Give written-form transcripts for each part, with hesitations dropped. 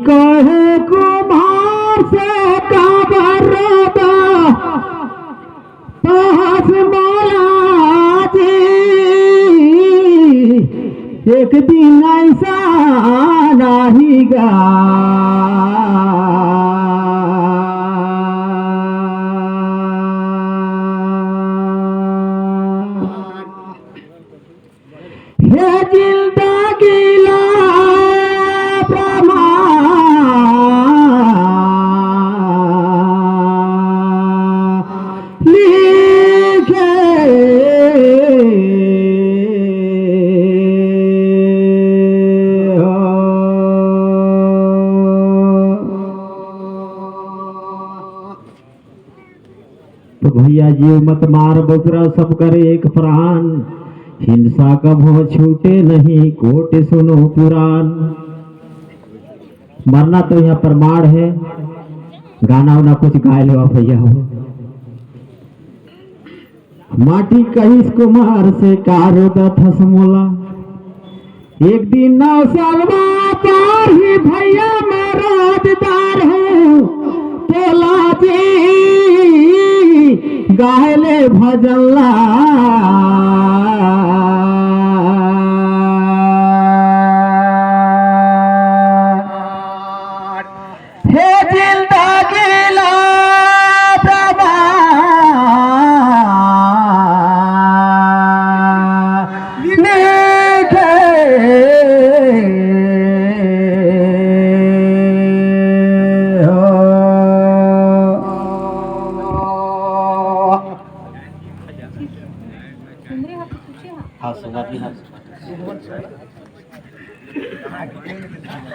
कहे कुम्हार से काबरदा तहस मोलाजी एक दिन ऐसा नहीं गा हे जिंदगीला ब्रह्मा लिखे तो भैया जीव मत मार बकरा सब करे एक प्राण हिंसा कभो छूटे नहीं कोट सुनो पुराण। मरना तो यहाँ प्रमाण है। गाना वाना कुछ गाय लो भैया हो। माटी कहिस कुमार से कारो दथस मोला एक दिन 9 साल पार ही भैया मैं रोजदार हूँ तोला जी गायले भजल्ला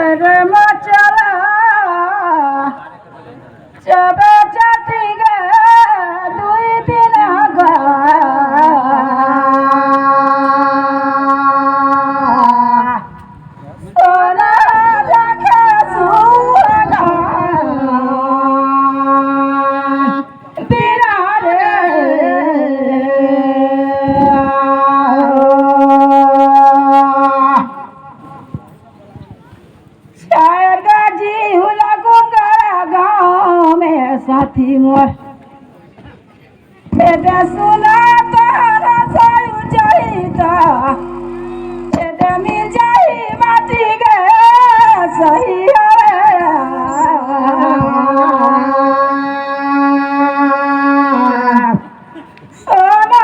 अरे मचला चबे चटी गे दुई दिन सोना रखे सुहागा तेरा साथी मोर बेटा सुना तारा सायु चाहिता बेटा मिल जाई माटी के सही सोना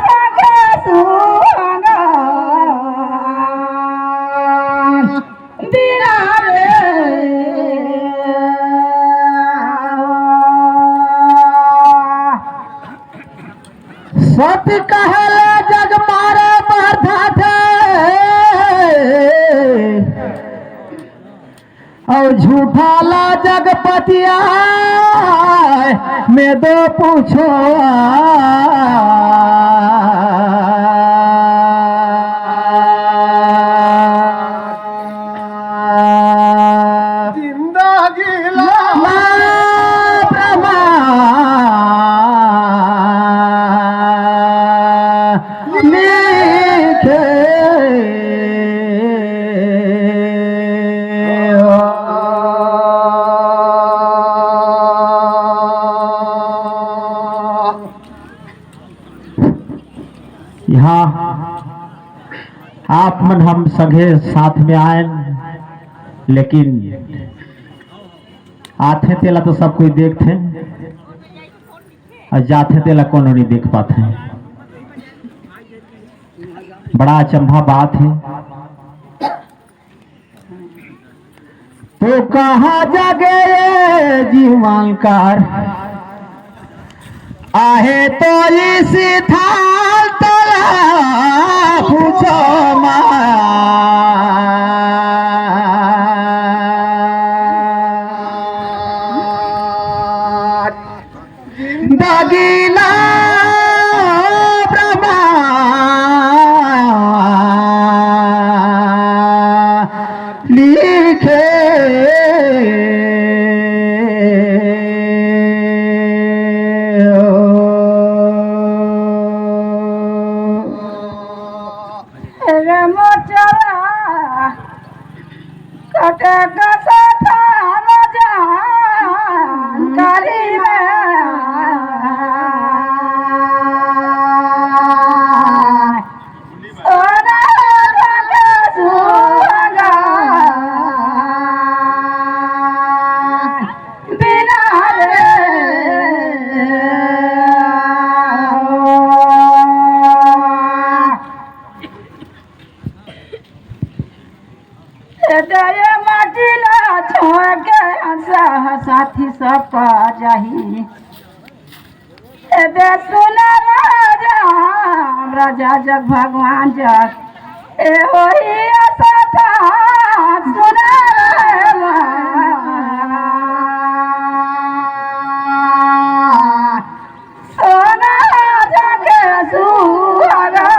रखे सुहागा दिना सत कहले जग मारे बरधा थे और झूठा ला जग पतिया में दो पूछो यहाँ आप मन हम संगे साथ में आए लेकिन आते तेला तो सब कोई देखते और जाते तेला कौन नहीं देख पाते। बड़ा अचंभा बात है। तो कहा जगे जीवांकार आहे तो इसी थाल तला पूछो दगीला ब्रह्मा लिखे मोचरा एक सथान जानकारी में सोना रंग सुहागा बिना दय माटिला छोड़ के साथी सब पा जाही दे सुना राजा राजा जग भगवान जग ए होई असथा सुना सोना जग सुहागा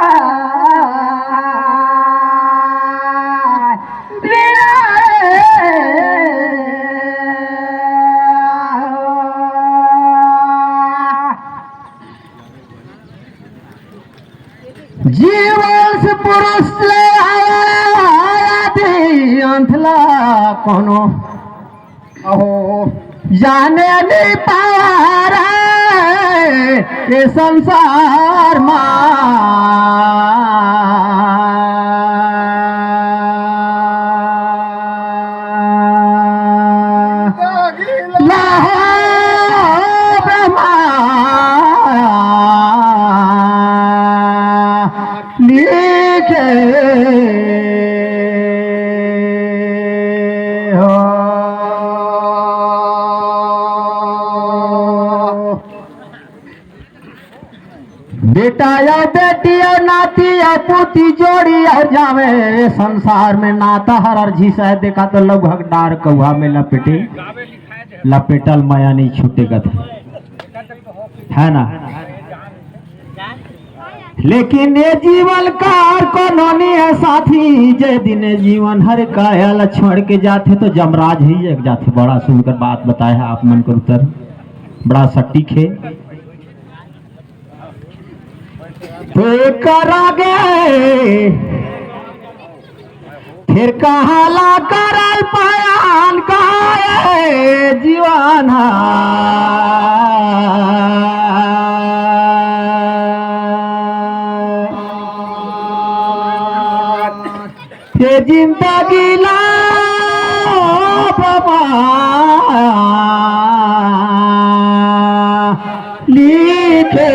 जीवन से पुरुष ले आया थी अंधला कोनो अहो जाने नहीं पा रहे ये संसार बेटा या बेटी और नाती या पोती जोड़ी और जावे संसार में नाता हर अर्जी से देखा तो लगभग डार कौआ में लपेटे लपेटल माया नहीं छूटेगा है ना। लेकिन ये जीवन कार को नोनी है साथी जे दिन जीवन हर कायल छोड़ के जाते तो जमराज ही एक जाते। बड़ा सुनकर बात बताया आप मन कर उतर बड़ा सटीक है करा गए फिर कहाँ ला करल पायान का जीवन ये जिंदगी ला बाबा लिखे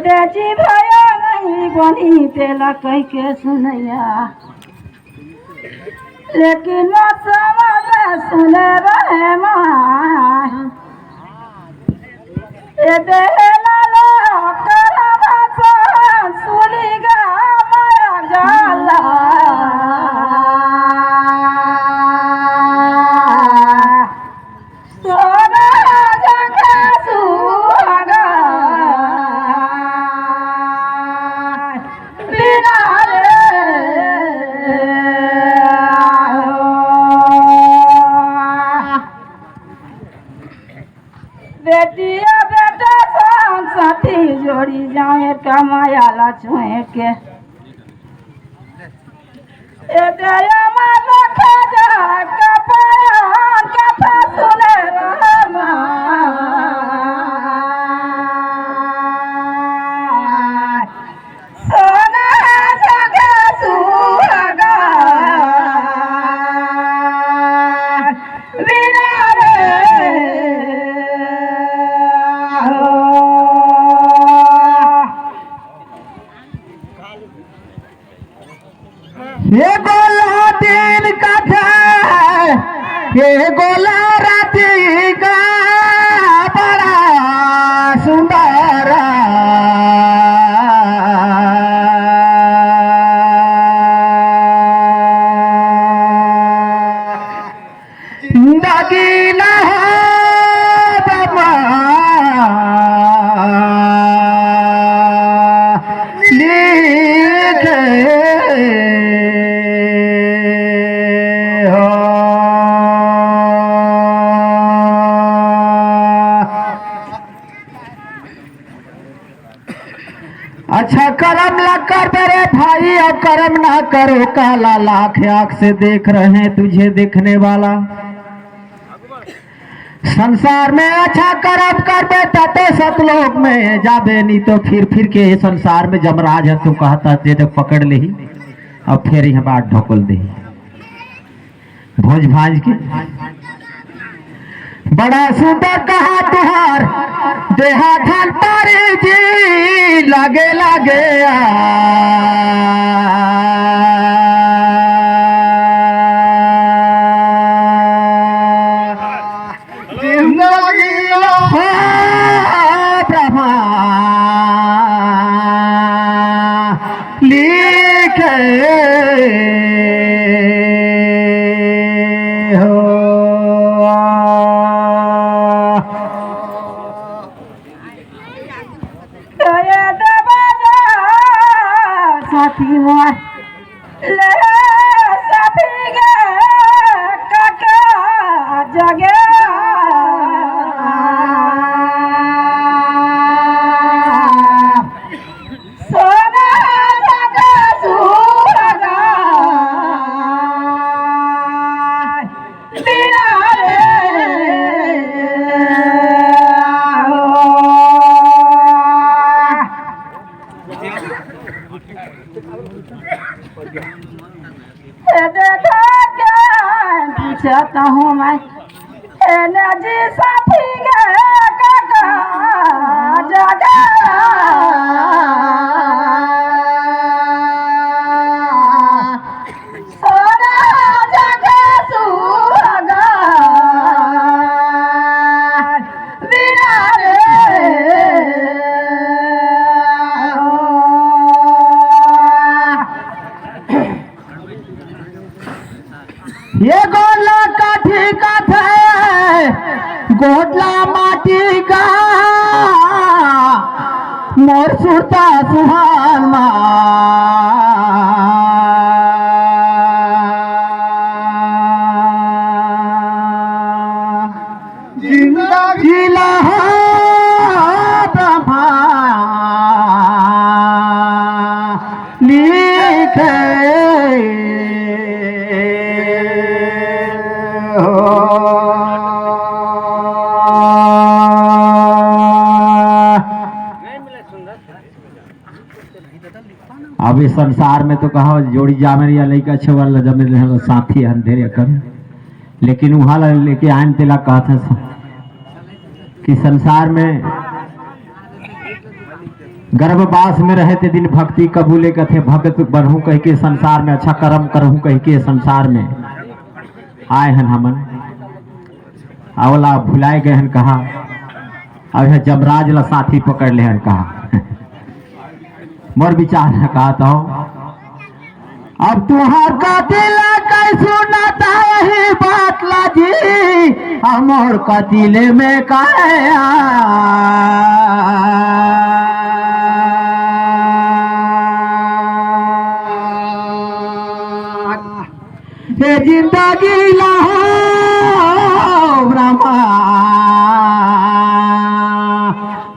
बेची भयो नहीं बनी तेला कह के सुनैया लेकिन समझ सुने रहे माँ देला लो करवा सुनी गा माया जाला सोना जग सुहागा बिना बेटिया बेटा संग साथी जोड़ी जाए कमायाला छुए के ए दया माता खजा कपायन कथा सुने रहमा सोना जग सुहागा बिना ये गोला दिन का था ये गोला राती का बड़ा सुंदर दगीला बाबा लिखे। हो अच्छा कर्म ना करो काला, लाख आंख से देख रहे हैं तुझे देखने वाला। संसार में अच्छा कर्म कर बेटा तो सतलोक में जाबे, नहीं तो फिर के संसार में जमराज है तू कहता जे तो पकड़ ले और फिर यहाँ बात ढोकल दे भोज भाज के। बड़ा सुंदर कहा तुहार देहा ठान पारे जी लागे लागे ब्रह्मा लिखे साथी मोर ले साथी गे काका जगे सोना जगे सुहागा बिना पूछता हूँ मैं जी साथी गे काका जगा सोना जगा सुहागा बिना ये गोला काठी का थे गोटला माटी का मोर सुरता सुहान जिंदगी लहा ब्रह्मा लिखे अब इस संसार में तो कहो जोड़ी जामे या लड़का छवाल जमे साथी अंधेरे कर, लेकिन वहां लेके आन तेला कहते कि संसार में गर्भवास में रहते दिन भक्ति कबूले कथे भक्त बढ़ू कह के संसार में अच्छा कर्म करहूं कह के संसार में आए हन हमन अवला भुलाए गए हन कहा अब जमराज ला साथी पकड़ ले हन कहा मोर विचार है कहा तो अब तुहार का दिल सुनाता यही बात लाजी मोर का दिले में काया ये जिंदगी लहो ब्रह्मा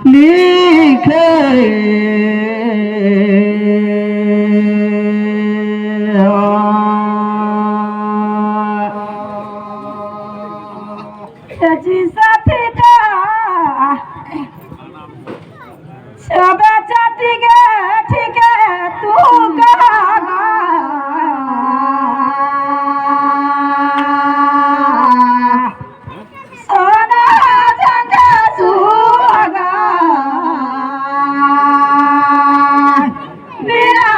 लिखे जी साथी का सब चाटी गे ठीक है तू कहा सोना जगा सुहागा बिना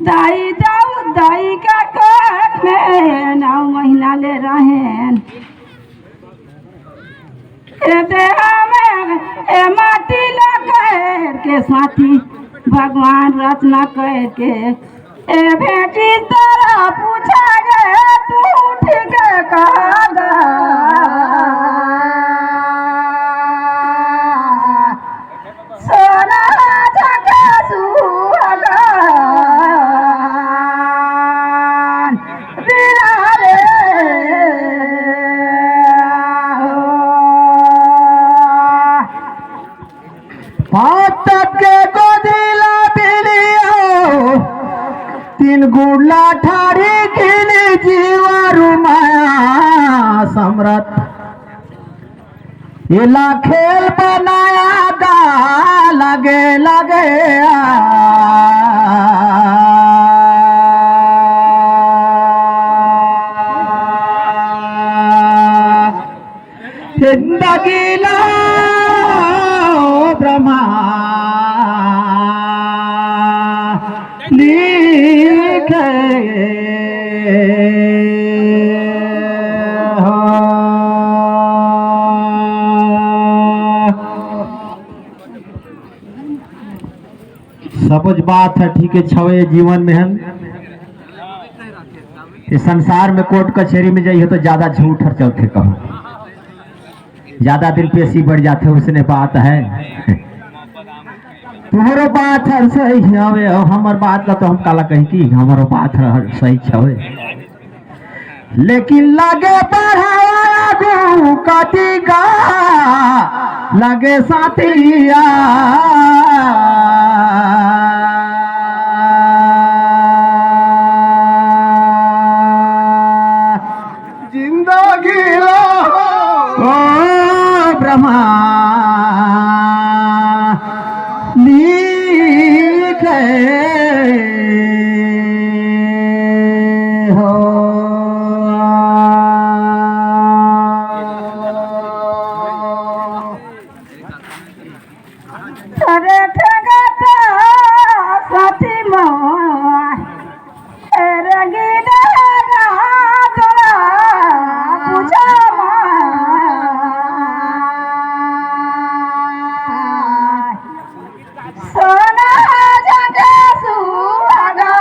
दाई जाऊ दाई का कोट में 9 महीना ले रहे ए माटी ला कर के साथी भगवान रचना कर के ए बेटी तारा पूछा गए तू ठीक कहा सोना जगा सुहागा बिना पाँच के गोदिला बिलियो तीन गुड़ला ठारी किनी जीवारू माया सम्राट इला खेल बनाया गा लगे लगे जिंदगी ला ब्रह्मा लिखे सबज बात है ठीक है छवे जीवन में हम इस संसार में कोर्ट कचहरी में जाइए तो ज्यादा झूठ हर चौथे कहो ज्यादा दिन पेशी बढ़ जाते उसने बात है तुम्हारो बात हर सही हवे हमार बात ला तो हम काला कही कि हमारो बात हर सही छवे लेकिन लगे बढ़ावा गो कटिका लगे साथिया जिंदगी ओ ब्रह्मा लिखे हो अरे ठगता साथी मोर रंगी देगा तोरा पूछा सोना जगे सुहागा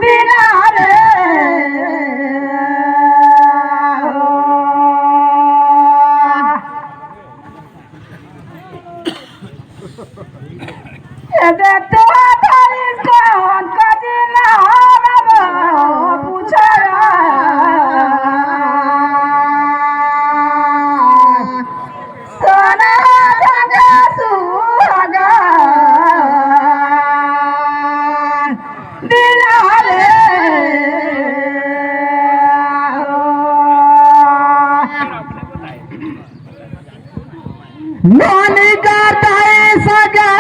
बिना रे दे तो थारी कौन कजिला पूछा सोना जगे सुहागा बिना रे नानी करता सगे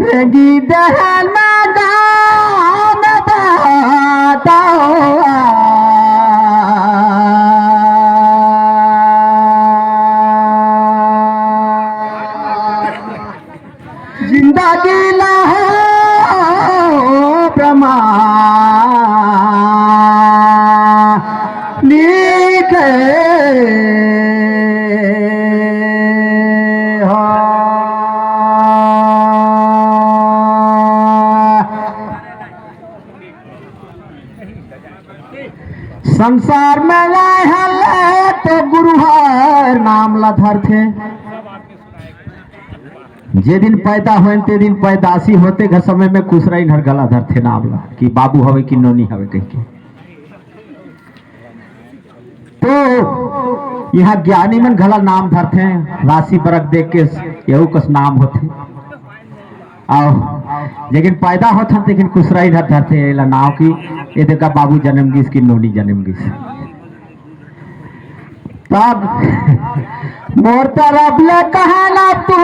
रेगी दहल में गाँव में बहता हुआ जिंदगी लाहो ब्रह्मा लिखे संसार में आए हल्ले तो गुरु हर नाम ला धरथे जे दिन पैदा हुए ते दिन पैदाशी होते घर समय में खुसराई हर गला धरथे नाम ला कि बाबू हवे कि नोनी हवे कह के तो यहाँ ज्ञानी मन घला नाम धरते राशि बरक देख के यहू कस नाम होते आओ लेकिन पैदा होता लेकिन खुसराई धर धरते ला नाव की ये देखा बाबू जन्म गिस की नोनी जन्म गिस तब मोर तरफ ले कहना तू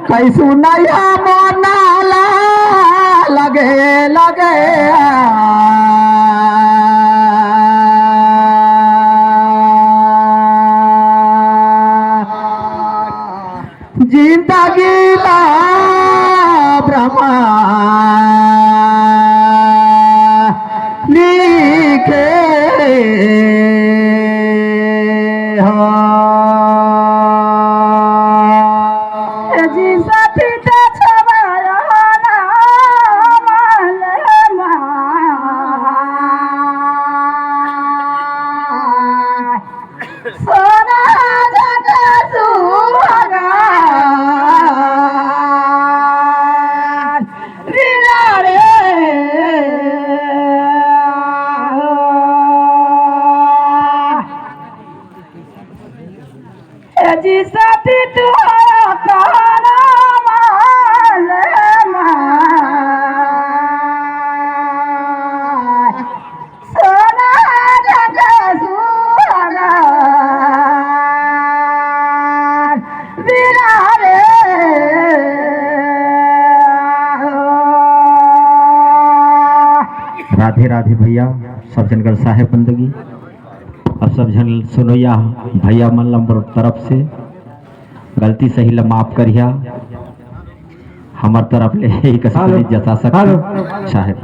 कैसू नया मोना लगे लगे जिंदगी ला ब्रह्मा लिखे हो जी साथी ते छवाया ना माले सोना जगे सुहागा बिना रे जी साथी तुम्हारा कहना माले माय सोना जग सुहागन बिना रे राधे राधे भैया सब जनकर साहेब बंदगी। अब सब जन सुनैया भैया मन लंबर तरफ से गलती सही ला माफ करिया, हमार तरफ ले एक जता सकते साहेब।